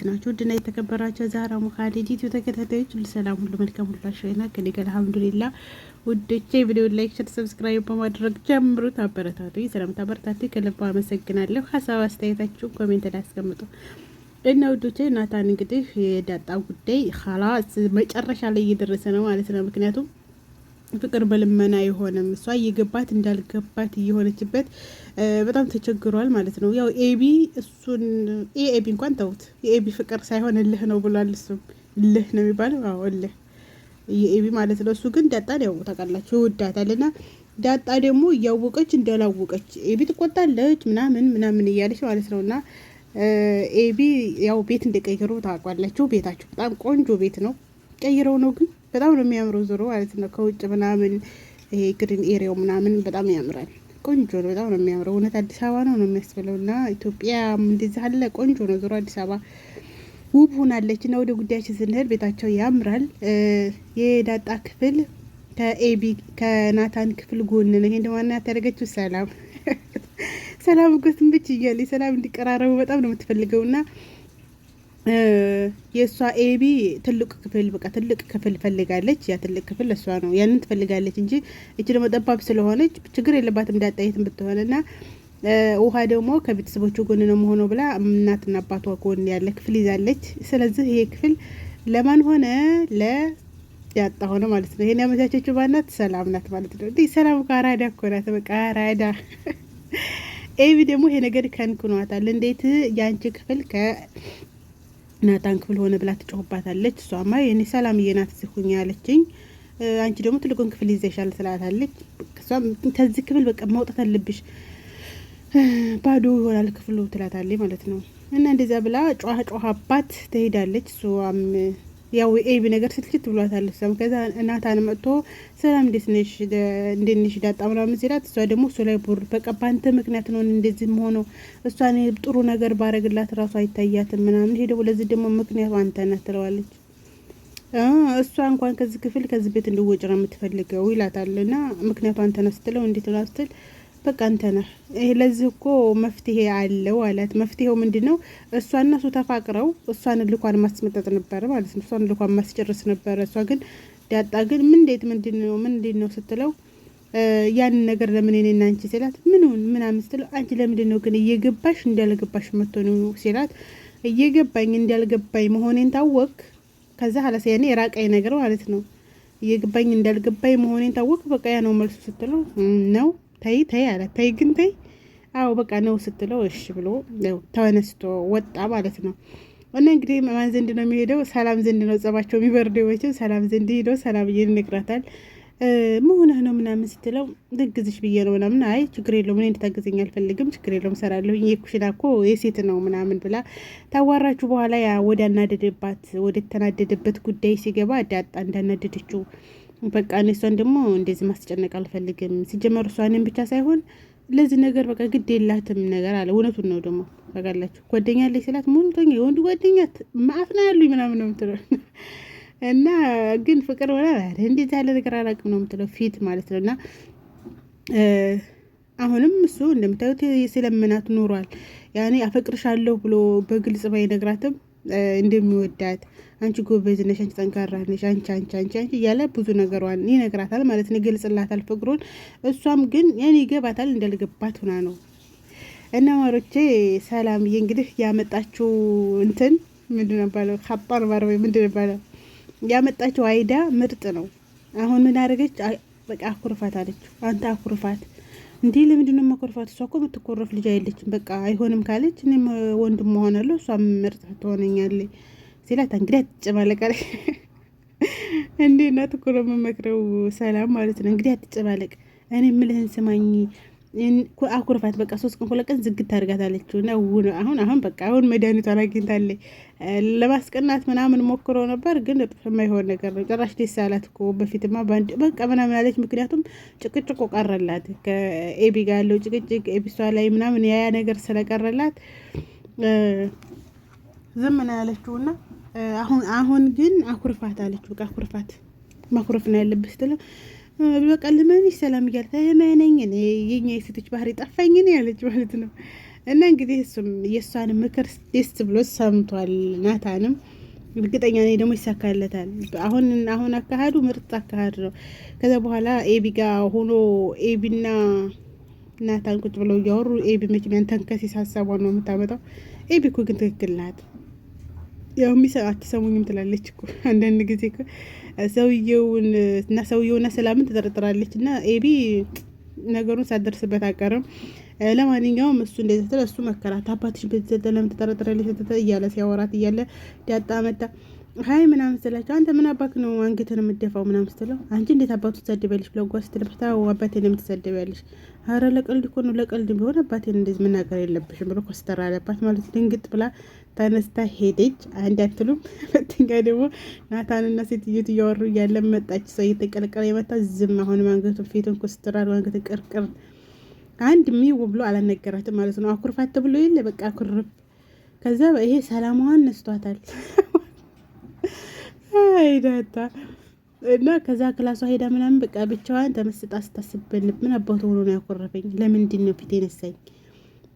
ናችሁ ድና የተከበራችሁ ዛራ ሙካሊድ ዩቲዩብ ተከታታዮች ሁሉ ሰላም ሁሉ መልካም ሁሉ አሽይና ከኔ ጋር አልሐምዱሊላህ። ውዶቼ ቪዲዮ ላይክ፣ ሼር፣ ሰብስክራይብ በማድረግ ጀምሩት። አበረታቱኝ። ስለምታበረታቱ ከልብ አመሰግናለሁ። ሀሳብ አስተያየታችሁ ኮሜንት ላይ አስቀምጡ እና ውዶቼ ናታን እንግዲህ የዳጣ ጉዳይ ኻላስ መጨረሻ ላይ እየደረሰ ነው ማለት ነው። ምክንያቱም ፍቅር በልመና አይሆንም። እሷ እየገባት እንዳልገባት እየሆነችበት በጣም ተቸግሯል ማለት ነው። ያው ኤቢ እሱን ኤቢ እንኳን ተውት፣ የኤቢ ፍቅር ሳይሆን እልህ ነው ብሏል። እሱም እልህ ነው የሚባለው። አዎ እልህ የኤቢ ማለት ነው። እሱ ግን ዳጣን ያው ታውቃላችሁ ይወዳታልና ዳጣ ደግሞ እያወቀች እንዳላወቀች ኤቢ ትቆጣለች ምናምን እያለች ማለት ነውና ኤቢ ያው ቤት እንደቀየሩ ታውቃላችሁ። ቤታቸው በጣም ቆንጆ ቤት ነው። ቀይረው ነው ግን በጣም ነው የሚያምረው ዞሮ ማለት ነው። ከውጭ ምናምን ይሄ ግሪን ኤሪያው ምናምን በጣም ያምራል። ቆንጆ ነው፣ በጣም ነው የሚያምረው። እውነት አዲስ አበባ ነው የሚያስብለውና ኢትዮጵያ እንደዚህ አለ ቆንጆ ነው። ዞሮ አዲስ አበባ ውብ ሆናለች እና ወደ ጉዳያችን ስንሄድ ቤታቸው ያምራል። የዳጣ ክፍል ከኤቢ ከናታን ክፍል ጎን ነው። ይሄን ደማና ያደረገችው ሰላም ጎትም ብቻ እያለ ሰላም እንዲቀራረቡ በጣም ነው የምትፈልገውና የሷ ኤቢ ትልቅ ክፍል በቃ ትልቅ ክፍል ፈልጋለች። ያ ትልቅ ክፍል ለሷ ነው፣ ያንን ትፈልጋለች እንጂ እቺ ደግሞ ጠባብ ስለሆነች ችግር የለባትም እንዳጣየትም ብትሆንና ውሃ ደግሞ ከቤተሰቦቹ ጎን ነው መሆኑ ብላ እናትና አባቷ ጎን ያለ ክፍል ይዛለች። ስለዚህ ይሄ ክፍል ለማን ሆነ? ለዳጣ ሆነ ማለት ነው። ይሄን ያመቻቸችው ባናት ሰላም ናት ማለት ነው። እንዴ ሰላም ካራዳ እኮ ናት፣ በቃ አራዳ። ኤቢ ደግሞ ይሄ ነገር ከንክኗታል። እንዴት ያንቺ ክፍል ናታን ክፍል ሆነ ብላ ትጮህባታለች። እሷማ የኔ ሰላምዬ ናት ሲኩኝ ያለችኝ፣ አንቺ ደግሞ ትልቁን ክፍል ይዘሻል ስላታለች። እሷም ከዚህ ክፍል በቃ ማውጣት አለብሽ ባዶ ይሆናል ክፍሉ ትላታለች ማለት ነው። እና እንደዛ ብላ ጮሃባት ትሄዳለች። እሷም ያው ኤቢ ነገር ስልችት ብሏታል። እሷም ከዛ ናታን መጥቶ ሰላም እንዴት ነሽ ዳጣ ምናምን ሲላት፣ እሷ ደግሞ እሱ ላይ ቡር በቃ ባንተ ምክንያት ነው እንደዚህ ሆነው፣ እሷን ጥሩ ነገር ባረግላት ራሱ አይታያትም ምናምን፣ ይሄ ደግሞ ለዚህ ደግሞ ምክንያቱ አንተ ነህ ትለዋለች። እሷ እንኳን ከዚህ ክፍል ከዚህ ቤት እንድወጭ ነው የምትፈልገው ይላታልና ምክንያቱ አንተ ነህ ስትለው እንዴት ነው ስትል በቃ አንተ ነህ፣ ይሄ ለዚህ እኮ መፍትሄ አለው አላት። መፍትሄው ምንድነው? እሷና እሱ ተፋቅረው እሷን ልኳን ማስመጠጥ ነበር ማለት ነው። እሷን ልኳን ማስጨርስ ነበር። እሷ ግን ዳጣ ግን ምንድነው ስትለው ያንን ነገር ለምን እኔና አንቺ ሲላት ምናምን ስትለው አንቺ ለምንድነው ግን እየገባሽ እንዳልገባሽ መጥቶ ነው ሲላት፣ እየገባኝ እንዳልገባኝ መሆኔን ታወቅ። ከዛ ሀላስ ያኔ የራቀኝ ነገር ማለት ነው። እየገባኝ እንዳልገባኝ መሆኔን ታወቅ፣ በቃ ያ ነው መልሱ ስትለው ነው ተይ አለ። ተይ ግን ተይ፣ አዎ በቃ ነው ስትለው እሺ ብሎ ተነስቶ ወጣ ማለት ነው። እና እንግዲህ ማን ዘንድ ነው የሚሄደው? ሰላም ዘንድ ነው ጸባቸው የሚበርደው። ወይስ ሰላም ዘንድ ሄደው ሰላም ይነግራታል። መሆንህ ነው ምናምን ስትለው ልግዝሽ ብዬ ነው ምናምን። አይ ችግር የለውም እኔ እንድታገዘኝ አልፈልግም፣ ችግር የለውም እሰራለሁ፣ የኩሽና እኮ የሴት ነው ምናምን ብላ ታዋራችሁ። በኋላ ያ ወደ ተናደደበት ጉዳይ ሲገባ ዳጣ እንዳናደደችው በቃ እሷን ደግሞ እንደዚህ ማስጨነቅ አልፈልግም። ሲጀመር እሷንም ብቻ ሳይሆን ለዚህ ነገር በቃ ግድ የላትም ነገር አለ። እውነቱን ነው ደግሞ ታውቃላችሁ። ጓደኛ አለች ስላት ሙሉተኛ የወንድ ጓደኛት ማአፍና ያሉኝ ምናምን ነው የምትለው እና ግን ፍቅር ወላ እንደዚህ ያለ ነገር አላውቅም ነው የምትለው ፊት ማለት ነው። እና አሁንም እሱ እንደምታዩት ስለምናት ኖሯል። ያኔ አፈቅርሻለሁ ብሎ በግልጽ ባይነግራትም እንደሚወዳት አንቺ ጎበዝ ነሽ፣ አንቺ ጠንካራ ነሽ፣ አንቺ እያለ ብዙ ነገሯን ይነግራታል ማለት ነው። ይገልጽላታል ፍቅሩን። እሷም ግን ያኔ ይገባታል እንዳልገባት ሆና ነው። እና ማሮቼ ሰላምዬ እንግዲህ ያመጣችው እንትን ምንድነው ባለው ሀጣን ማረው ምንድነው ባለው ያመጣችው አይዳ ምርጥ ነው። አሁን ምን አደረገች? በቃ አኩርፋት አለች። አንተ አኩርፋት እንዴ! ለምንድነው ማኮርፋት? እሷ እኮ የምትኮረፍ ልጅ አይደለችም። በቃ አይሆንም ካለች እኔም ወንድም ሆናለሁ፣ እሷም ምርጥ ትሆነኛለች ሲላት እንግዲህ አትጨማለቃለ እንዴ! እናት እኮ ነው የምመክረው ሰላም ማለት ነው። እንግዲህ አትጨማለቅ፣ እኔ የምልህን ስማኝ፣ አኩርፋት በቃ 3 ቀን 2 ቀን ዝግት አድርጋታለች። ነው አሁን በቃ አሁን መድኃኒቷን አግኝታለች። ለማስቀናት ምናምን ሞክሮ ነበር፣ ግን የማይሆን ነገር ነው። ጭራሽ ደስ አላት እኮ በፊትማ ባንድ በቃ ምናምን አለች። ምክንያቱም ጭቅጭቁ ቀረላት ከኤቢ ጋር ያለው ጭቅጭቅ ኤቢሷ ላይ ምናምን ያ ነገር ስለቀረላት ዝም ነው ያለችውና አሁን ግን አኩርፋት አለች። በቃ አኩርፋት ማኩረፍ ነው ያለብህ ስትለው በቃ ለማንሽ ሰላም እያልታ የማነኝ እኔ የኛ የሴቶች ባህሪ ጠፋኝ ነው ያለች ማለት ነው። እና እንግዲህ እሱም የእሷን ምክር ደስ ብሎ ሰምቷል። ናታንም እርግጠኛ ነኝ ደግሞ ይሳካለታል። አሁን አካሄዱ ምርጥ አካሄድ ነው። ከዛ በኋላ ኤቢ ጋር ሆኖ ኤቢና ናታን ቁጭ ብለው እያወሩ ኤቢ መኪናን ተንከሲስ ሀሳቧን ነው የምታመጣው። ኤቢ እኮ ግን ትክክል ናት። ያው አትሰሙኝም ትላለች እኮ አንዳንድ ጊዜ እኮ ሰውየውና ሰላምን ትጠረጥራለች። እና ኤቢ ነገሩን ሳትደርስበት አቀርም። ለማንኛውም እሱ እንደዚህ ስትል እሱ መከራት። አባትሽ ለምን ትጠረጥራለች እያለ ሲያወራት እያለ ዳጣ መጣ። ሀይ ምናምን ስትላቸው አንተ ምን አባክ ነው አንገትን የምትደፋው ምናምን ስትለው አንቺ እንዴት አባቱ ትሰድቢያለሽ ብለው ጓ ስትልበታ አባቴን የምትሰድቢያለሽ? ኧረ ለቀልድ እኮ ነው፣ ለቀልድ ቢሆን አባቴን እንደዚህ መናገር የለብሽም ብሎ ኮስተር አለባት ማለት። ድንግጥ ብላ ተነስታ ሄደች። አንድ አትሉም። ሁለተኛ ደግሞ ናታንና ሴትዮት እያወሩ እያለ መጣች። ሰው እየተቀለቀለ የመጣ ዝም። አሁንም አንገቱን ፊቱን ኮስተር አድርጎ አንገቱን ቅርቅር አንድ ሚው ብሎ አላነገራትም ማለት ነው። አኩርፋት ብሎ የለ በቃ አኩርፍ። ከዛ ይሄ ሰላማዋን ነስቷታል። አይዳታ እና ከዛ ክላሷ ሄዳ ምናምን በቃ ብቻዋን ተመስጣ ስታስበን ምን አባቱ ሆኖ ነው ያኮረፈኝ? ለምንድን ነው ፊት ነሳኝ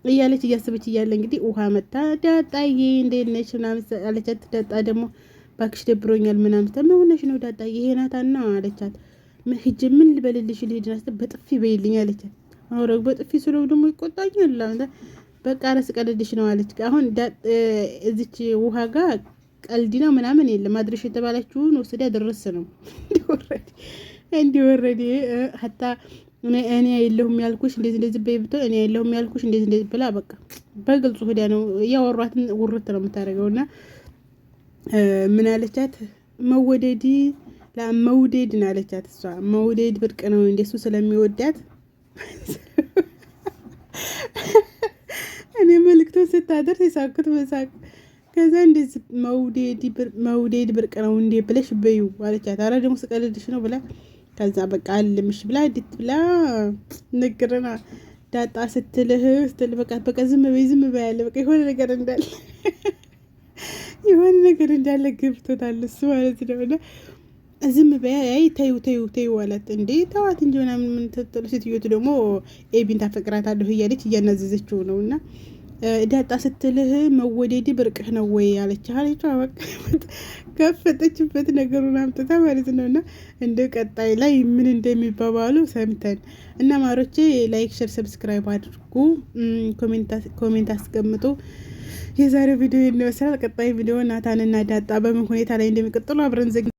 እያለች እያሰበች እያለ እንግዲህ ውሃ መጣ። ዳጣዬ እንዴት ነሽ ምናምን አለቻት። ዳጣ ደግሞ ባክሽ ደብሮኛል ምናምን ምን ሆነሽ ነው ዳጣዬ? ይሄ ናታና አለቻት። ሂጅ ምን ልበልልሽ? ልሂድ በጥፊ በይልኝ አለቻት። አውረግ በጥፊ ስለው ደግሞ ይቆጣኛል። በቃ ረስ ቀልድሽ ነው አለች። አሁን እዚች ውሃ ጋር ቀልድ ነው ምናምን የለም። አድርሽ የተባለችውን ወስዳ ድረስ ነው እንዲወረድ ሀታ እኔ የለሁም ያልኩሽ እንደዚህ በይብቶ እኔ የለሁም ያልኩሽ እንደዚህ ብላ በቃ በግልጹ ሄዳ ነው ያወሯትን ውርት ነው የምታደርገው። እና ምን አለቻት? መውደድ ነው አለቻት። እሷ መውደድ ብርቅ ነው እንደሱ ስለሚወዳት እኔ መልክቱን ስታደርስ የሳኩት በሳቅ። ከዛ እንደዚህ መውደድ ብርቅ ነው እንዴ ብለሽ በዩ አለቻት። አረ ደግሞ ስቀልድሽ ነው ብላ ከዛ በቃ አልምሽ ብላ ድት ብላ ንግርና ዳጣ ስትልህ በቃ ዝም በይ ያለ በቃ የሆነ ነገር እንዳለ ገብቶታል እሱ ማለት ነው። እና ዝም በይ አይ ተይው አላት። እንዴ ተዋት እንጂ ምናምን ምን ተጥሎ ሴትዮቱ ደግሞ ኤቢን ታፈቅራታለሁ እያለች እያናዘዘችው ነው። እና ዳጣ ስትልህ መወደድ ብርቅህ ነው ወይ አለች። በቃ ከፈተችበት ነገሩን አምጥታ ማለት ነው። እና እንደ ቀጣይ ላይ ምን እንደሚባባሉ ሰምተን እና ማሮቼ ላይክ፣ ሼር፣ ሰብስክራይብ አድርጉ፣ ኮሜንት አስቀምጡ። የዛሬው ቪዲዮ ይመስላል። ቀጣይ ቪዲዮ ናታንና ዳጣ በምን ሁኔታ ላይ እንደሚቀጥሉ አብረን